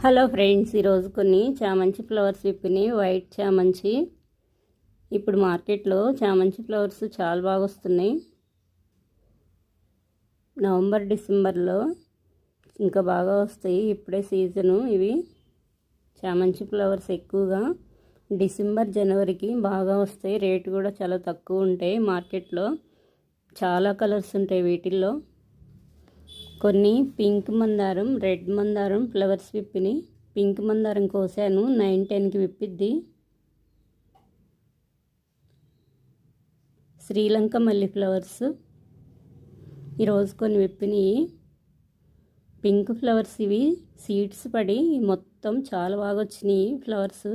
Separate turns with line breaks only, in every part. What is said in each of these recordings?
Hello friends, ఈరోజు కొన్ని చామంతి ఫ్లవర్స్ విప్పినాయి. వైట్ చామంతి. ఇప్పుడు మార్కెట్లో చామంతి ఫ్లవర్స్ చాలా బాగా వస్తున్నాయి. నవంబర్ డిసెంబర్లో ఇంకా బాగా వస్తాయి. ఇప్పుడే సీజను. ఇవి చామంతి ఫ్లవర్స్ ఎక్కువగా డిసెంబర్ జనవరికి బాగా వస్తాయి. రేటు కూడా చాలా తక్కువ ఉంటాయి. మార్కెట్లో చాలా కలర్స్ ఉంటాయి. వీటిల్లో కొన్ని పింక్ మందారం, రెడ్ మందారం ఫ్లవర్స్ విప్పిని. పింక్ మందారం కోసాను, 9-10కి విప్పిద్ది. శ్రీలంక మల్లి ఫ్లవర్స్ ఈరోజు కొన్ని విప్పినాయి. పింక్ ఫ్లవర్స్ ఇవి సీడ్స్ పడి మొత్తం చాలా బాగా వచ్చినాయి ఫ్లవర్స్.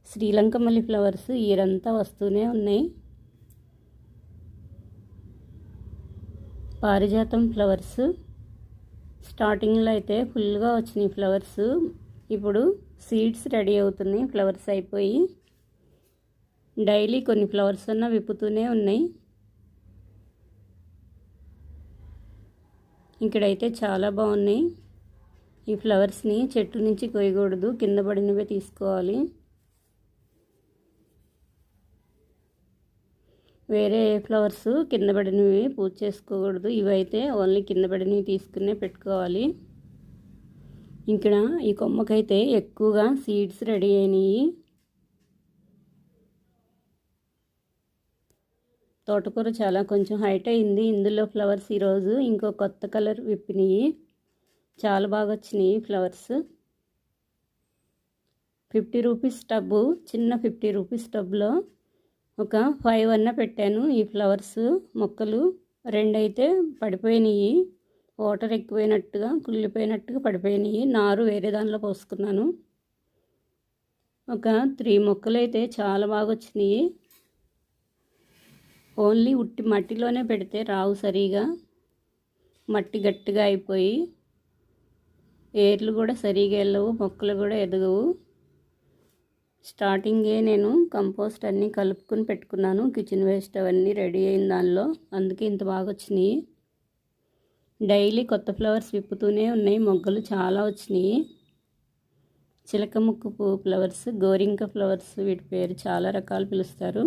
శ్రీలంక మల్లి ఫ్లవర్స్ ఈరంతా వస్తూనే ఉన్నాయి. పారిజాతం ఫ్లవర్స్ స్టార్టింగ్లో అయితే ఫుల్గా వచ్చినాయి ఫ్లవర్స్. ఇప్పుడు సీడ్స్ రెడీ అవుతున్నాయి. ఫ్లవర్స్ అయిపోయి డైలీ కొన్ని ఫ్లవర్స్ అన్న విప్పుతూనే ఉన్నాయి. ఇక్కడైతే చాలా బాగున్నాయి. ఈ ఫ్లవర్స్ని చెట్టు నుంచి కొయ్యకూడదు, కింద పడినవే తీసుకోవాలి. వేరే ఫ్లవర్స్ కింద పడినవి పూజ చేసుకోకూడదు. ఇవైతే ఓన్లీ కింద పడినవి తీసుకునే పెట్టుకోవాలి. ఇక్కడ ఈ కొమ్మకైతే ఎక్కువగా సీడ్స్ రెడీ అయినాయి. తోటకూర చాలా కొంచెం హైట్ అయింది. ఇందులో ఫ్లవర్స్ ఈరోజు ఇంకో కొత్త కలర్ విప్పినాయి. చాలా బాగా వచ్చినాయి ఫ్లవర్స్. 50 రూపీస్ టబ్బు, చిన్న 50 రూపీస్ టబ్లో ఒక 5 అన్న పెట్టాను. ఈ ఫ్లవర్స్ మొక్కలు 2 అయితే పడిపోయినాయి. వాటర్ ఎక్కువైనట్టుగా కుళ్ళిపోయినట్టుగా పడిపోయినాయి. నారు వేరే దానిలో పోసుకున్నాను. ఒక 3 మొక్కలు అయితే చాలా బాగా వచ్చినాయి. ఓన్లీ ఉట్టి మట్టిలోనే పెడితే రావు సరిగా. మట్టి గట్టిగా అయిపోయి ఏర్లు కూడా సరిగా వెళ్ళవు, మొక్కలు కూడా ఎదగవు. స్టార్టింగే నేను కంపోస్ట్ అన్నీ కలుపుకొని పెట్టుకున్నాను. కిచెన్ వేస్ట్ అవన్నీ రెడీ అయిన దానిలో, అందుకే ఇంత బాగా వచ్చినాయి. డైలీ కొత్త ఫ్లవర్స్ విప్పుతూనే ఉన్నాయి. మొగ్గలు చాలా వచ్చినాయి. చిలక ముక్కు పువ్వు ఫ్లవర్స్, గోరింక ఫ్లవర్స్, వీటి పేరు చాలా రకాలు పిలుస్తారు.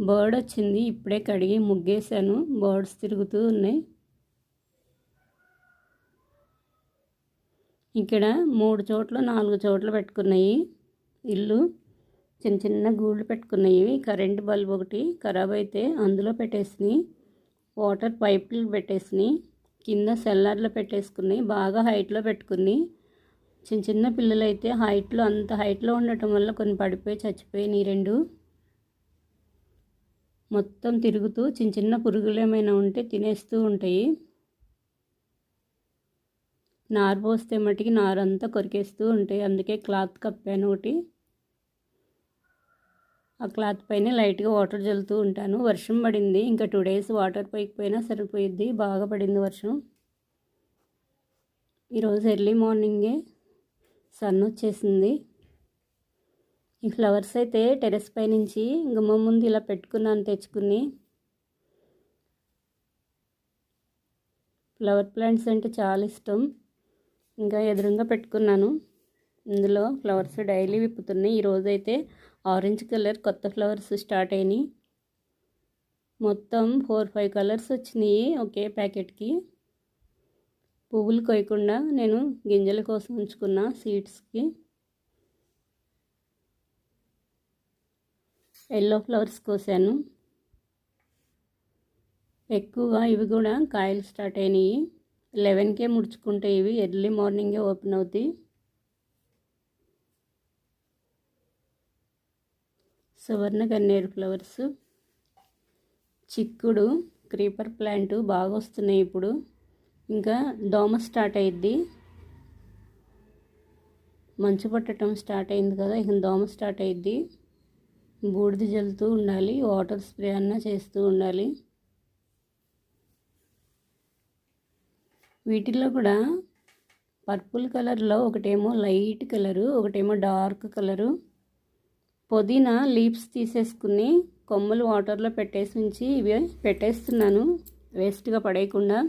బర్డ్ వచ్చింది. ఇప్పుడే కడిగి ముగ్గేసాను. బర్డ్స్ తిరుగుతూ ఉన్నాయి. ఇక్కడ 3 చోట్ల 4 చోట్ల పెట్టుకున్నాయి. ఇల్లు చిన్న చిన్న గూళ్ళు పెట్టుకున్నాయి. కరెంటు బల్బ్ ఒకటి ఖరాబ్ అయితే అందులో పెట్టేసినాయి. వాటర్ పైపులు పెట్టేసినాయి. కింద సెల్లార్లో పెట్టేసుకున్నాయి. బాగా హైట్లో పెట్టుకుని చిన్న చిన్న పిల్లలు అయితే హైట్లో, అంత హైట్లో ఉండటం వల్ల కొన్ని పడిపోయి చచ్చిపోయినాయి. 2 మొత్తం తిరుగుతూ చిన్న చిన్న పురుగులు ఏమైనా ఉంటే తినేస్తూ ఉంటాయి. నారు పోస్తే మట్టికి నారంతా కొరికేస్తూ ఉంటాయి. అందుకే క్లాత్ కప్పాను ఒకటి. ఆ క్లాత్ పైన లైట్గా వాటర్ చల్లుతూ ఉంటాను. వర్షం పడింది. ఇంకా 2 డేస్ వాటర్ పైకిపోయినా సరిపోయిద్ది. బాగా పడింది వర్షం. ఈరోజు ఎర్లీ మార్నింగే సన్ వచ్చేసింది. ఈ ఫ్లవర్స్ అయితే టెరెస్ పై నుంచి గుమ్మం ముందు ఇలా పెట్టుకున్నాను తెచ్చుకుని. ఫ్లవర్ ప్లాంట్స్ అంటే చాలా ఇష్టం. ఇంకా ఎదురుగా పెట్టుకున్నాను. ఇందులో ఫ్లవర్స్ డైలీ విప్పుతున్నాయి. ఈరోజైతే ఆరెంజ్ కలర్ కొత్త ఫ్లవర్స్ స్టార్ట్ అయినాయి. మొత్తం 4-5 కలర్స్ వచ్చినాయి ఒకే ప్యాకెట్కి. పువ్వులు కొయ్యకుండా నేను గింజల కోసం ఉంచుకున్న సీడ్స్కి. Yellow flowers కోసాను. ఎక్కువగా ఇవి కూడా కాయలు స్టార్ట్ అయినాయి. 11కే ముడుచుకుంటాయి. ఇవి ఎర్లీ మార్నింగే ఓపెన్ అవుతాయి. సువర్ణ గన్నేరు ఫ్లవర్స్, చిక్కుడు, క్రీపర్ ప్లాంట్ బాగా వస్తున్నాయి ఇప్పుడు. ఇంకా దోమ స్టార్ట్ అయ్యిద్ది. మంచు పట్టడం స్టార్ట్ అయింది కదా, ఇక దోమ స్టార్ట్ అయ్యిద్ది. బూడిద జల్లుతూ ఉండాలి. వాటర్ స్ప్రే అన్నా చేస్తూ ఉండాలి. వీటిల్లో కూడా పర్పుల్ కలర్లో ఒకటేమో లైట్ కలరు, ఒకటేమో డార్క్ కలరు. పుదీనా లీవ్స్ తీసేసుకుని కొమ్మలు వాటర్లో పెట్టేసి ఉంచి ఇవి పెట్టేస్తున్నాను వేస్ట్గా పడేయకుండా.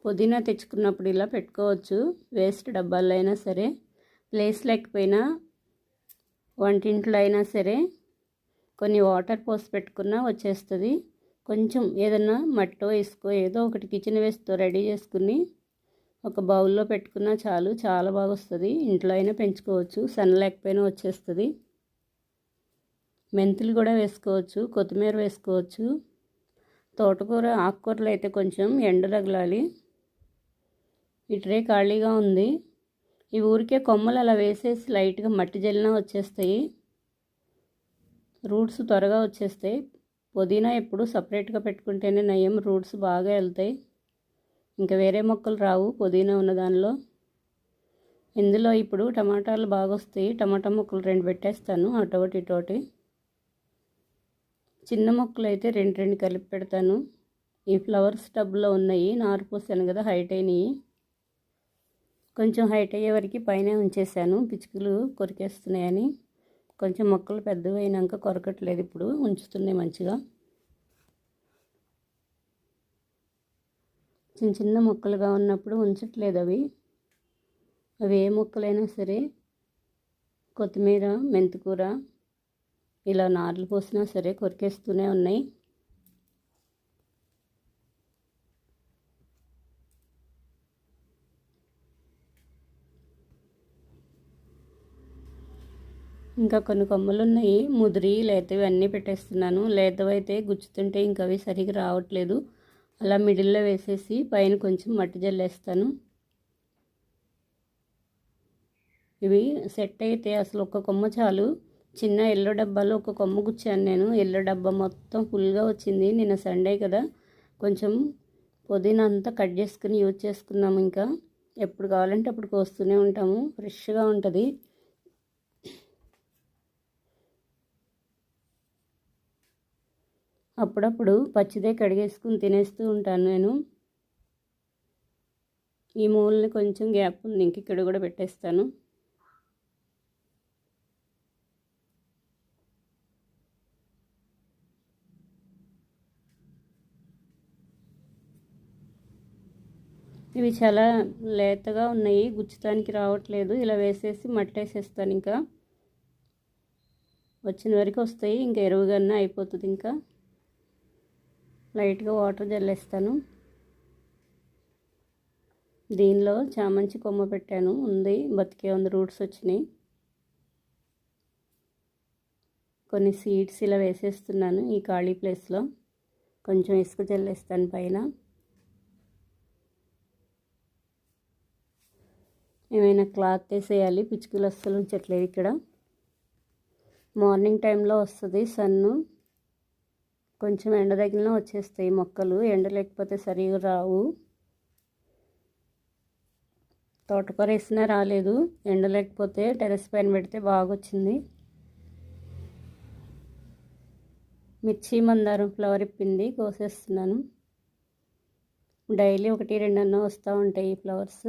పుదీనా తెచ్చుకున్నప్పుడు ఇలా పెట్టుకోవచ్చు, వేస్ట్ డబ్బాల్లో అయినా సరే, ప్లేస్ లేకపోయినా వంటింట్లో అయినా సరే కొన్ని వాటర్ పోసి పెట్టుకున్నా వచ్చేస్తుంది. కొంచెం ఏదన్నా మట్టో ఇసుకో ఏదో ఒకటి కిచెన్ వేస్ట్తో రెడీ చేసుకుని ఒక బౌల్లో పెట్టుకున్నా చాలు, చాలా బాగా వస్తుంది. ఇంట్లో అయినా పెంచుకోవచ్చు, సన్ లేకపోయినా వచ్చేస్తుంది. మెంతులు కూడా వేసుకోవచ్చు, కొత్తిమీర వేసుకోవచ్చు. తోటకూర ఆకుకూరలు అయితే కొంచెం ఎండ తగలాలి. ఈ ట్రే ఖాళీగా ఉంది. ఈ ఊరికే కొమ్మలు అలా వేసేసి లైట్గా మట్టి జల్లినా వచ్చేస్తాయి, రూట్స్ త్వరగా వచ్చేస్తాయి. పుదీనా ఎప్పుడు సపరేట్గా పెట్టుకుంటేనే నయం, రూట్స్ బాగా వెళ్తాయి, ఇంకా వేరే మొక్కలు రావు పుదీనా ఉన్న దానిలో. ఇందులో ఇప్పుడు టమాటాలు బాగా వస్తాయి, టమాటా మొక్కలు 2 పెట్టేస్తాను, అటోటి ఇటోటి. చిన్న మొక్కలు అయితే 2 కలిపి పెడతాను. ఈ ఫ్లవర్స్ టబ్లో ఉన్నాయి, నారు పోసాను కదా, హైట్ అయినాయి. కొంచెం హైట్ అయ్యే వరకు పైన ఉంచేసాను, పిచ్చుకలు కొరికేస్తున్నాయని. కొంచెం మొక్కలు పెద్దవి అయినాక కొరకట్లేదు, ఇప్పుడు ఉంచుతున్నాయి మంచిగా. చిన్న చిన్న మొక్కలుగా ఉన్నప్పుడు ఉంచట్లేదు అవి ఏ మొక్కలైనా సరే. కొత్తిమీర, మెంతికూర ఇలా నార్లు పోసినా సరే కొరికేస్తూనే ఉన్నాయి. ఇంకా కొన్ని కొమ్మలు ఉన్నాయి, ముదిరి లేతవి అన్నీ పెట్టేస్తున్నాను. లేతవైతే గుచ్చుతుంటే ఇంకా అవి సరిగా రావట్లేదు, అలా మిడిల్లో వేసేసి పైన కొంచెం మట్టి జల్లేస్తాను. ఇవి సెట్ అయితే అసలు ఒక కొమ్మ చాలు. చిన్న ఎల్లో డబ్బాలో ఒక కొమ్మ గుచ్చాను నేను, ఎల్లో డబ్బా మొత్తం ఫుల్గా వచ్చింది. నిన్న సండే కదా, కొంచెం పుదీనా అంతా కట్ చేసుకుని యూజ్ చేసుకున్నాము. ఇంకా ఎప్పుడు కావాలంటే అప్పుడు కోస్తూనే ఉంటాము, ఫ్రెష్గా ఉంటుంది. అప్పుడప్పుడు పచ్చిదే కడిగేసుకుని తినేస్తూ ఉంటాను నేను. ఈ మూలని కొంచెం గ్యాప్ ఉంది, ఇంక ఇక్కడ కూడా పెట్టేస్తాను. ఇవి చాలా లేతగా ఉన్నాయి, గుచ్చటానికి రావట్లేదు. ఇలా వేసేసి మట్టేసేస్తాను, ఇంకా వచ్చిన వరకు వస్తాయి. ఇంకా ఎరువుగన్నా అయిపోతుంది. ఇంకా లైట్గా వాటర్ జల్లేస్తాను. దీనిలో చామంతి కొమ్మ పెట్టాను, ఉంది, బతికే ఉంది, రూట్స్ వచ్చినాయి. కొన్ని సీడ్స్ ఇలా వేసేస్తున్నాను ఈ ఖాళీ ప్లేస్లో. కొంచెం ఇసుక జల్లేస్తాను పైన. ఏమైనా క్లాత్ వేసేయాలి, పిచ్చుకలు అస్సలు ఉంచట్లేదు ఇక్కడ. మార్నింగ్ టైంలో వస్తుంది సన్ను, కొంచెం ఎండ తగిలినా వచ్చేస్తాయి మొక్కలు, ఎండ లేకపోతే సరిగా రావు. తోటకూర వేసినా రాలేదు, ఎండ లేకపోతే టెర్రస్ పైన పెడితే బాగా వచ్చింది. మిర్చి మందారం ఫ్లవర్ ఇప్పింది, కోసేస్తున్నాను. డైలీ 1-2 అన్న వస్తూ ఉంటాయి ఈ ఫ్లవర్స్.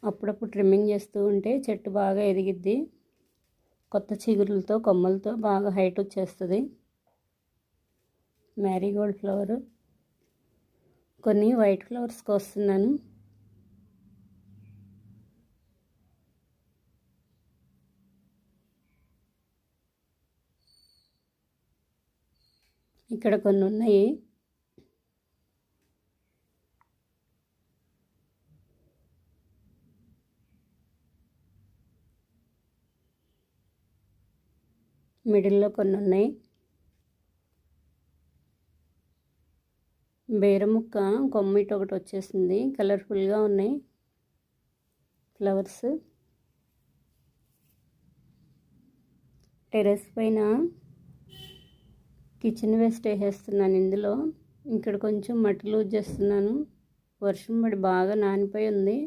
అప్పుడప్పుడు ట్రిమ్మింగ్ చేస్తూ ఉంటే చెట్టు బాగా ఎదిగిద్ది, కొత్త చిగురులతో కొమ్మలతో బాగా హైట్ వచ్చేస్తుంది. మ్యారీగోల్డ్ ఫ్లవరు, కొన్ని వైట్ ఫ్లవర్స్ కోస్తున్నాను. ఇక్కడ కొన్ని ఉన్నాయి. మిడిల్లో కొన్ని ఉన్నాయి. బేరముక్క కొమ్మ ఇటు ఒకటి వచ్చేసింది, కలర్ఫుల్గా ఉన్నాయి ఫ్లవర్స్. టెర్రస్ పైన కిచెన్ వేస్ట్ వేసేస్తున్నాను ఇందులో. ఇక్కడ కొంచెం మట్టి లూజ్ చేస్తున్నాను, వర్షం పడి బాగా నానిపోయి ఉంది.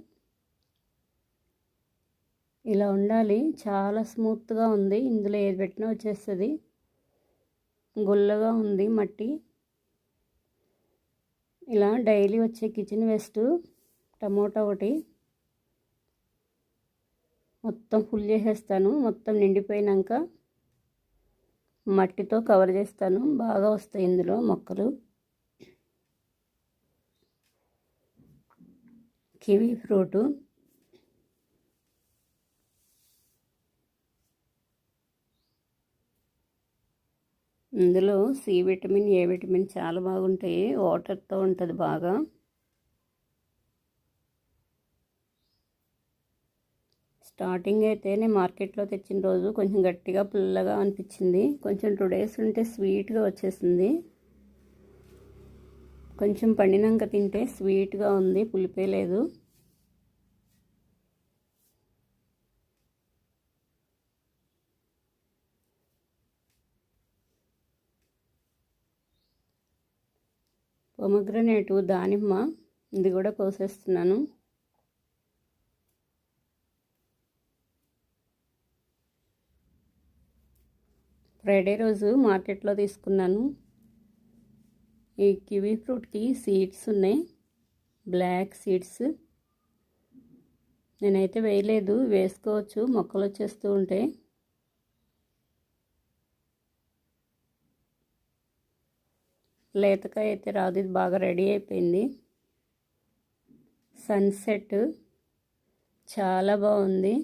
ఇలా ఉండాలి, చాలా స్మూత్గా ఉంది. ఇందులో ఏది పెట్టినా వచ్చేస్తుంది, గుల్లగా ఉంది మట్టి. ఇలా డైలీ వచ్చే కిచెన్ వేస్ట్ టమోటా ఒకటి మొత్తం ఫుల్ చేసేస్తాను. మొత్తం నిండిపోయినాక మట్టితో కవర్ చేస్తాను, బాగా వస్తాయి ఇందులో మొక్కలు. కివీ ఫ్రూటు, ఇందులో సి విటమిన్, ఏ విటమిన్ చాలా బాగుంటాయి. వాటర్తో ఉంటుంది బాగా. స్టార్టింగ్ అయితే నేను మార్కెట్లో తెచ్చిన రోజు కొంచెం గట్టిగా పుల్లగా అనిపించింది. కొంచెం 2 days ఉంటే స్వీట్గా వచ్చేసింది. కొంచెం పండినాక తింటే స్వీట్గా ఉంది, పులిపే లేదు. పొమగ్రనేటు, దానిమ్మ ఇది కూడా కోసేస్తున్నాను. ఫ్రైడే రోజు మార్కెట్లో తీసుకున్నాను. ఈ కివీ ఫ్రూట్కి సీడ్స్ ఉన్నాయి, బ్లాక్ సీడ్స్. నేనైతే వేయలేదు, వేసుకోవచ్చు, మొక్కలు వచ్చేస్తూ ఉంటాయి. లేతకాయ అయితే రాదు, ఇది బాగా రెడీ అయిపోయింది. సన్సెట్ చాలా బాగుంది.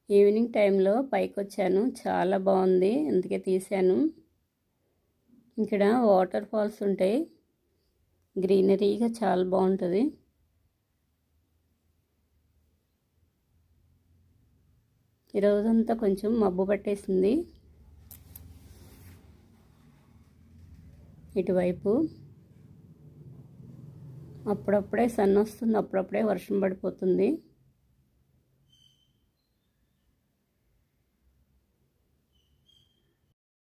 ఈవినింగ్ టైంలో పైకి వచ్చాను, చాలా బాగుంది, అందుకే తీశాను. ఇక్కడ వాటర్ ఫాల్స్ ఉంటాయి, గ్రీనరీగా చాలా బాగుంటుంది. ఈరోజంతా కొంచెం మబ్బు పట్టేసింది. ఇటువైపు అప్పుడప్పుడే సన్ వస్తుంది, అప్పుడప్పుడే వర్షం పడిపోతుంది.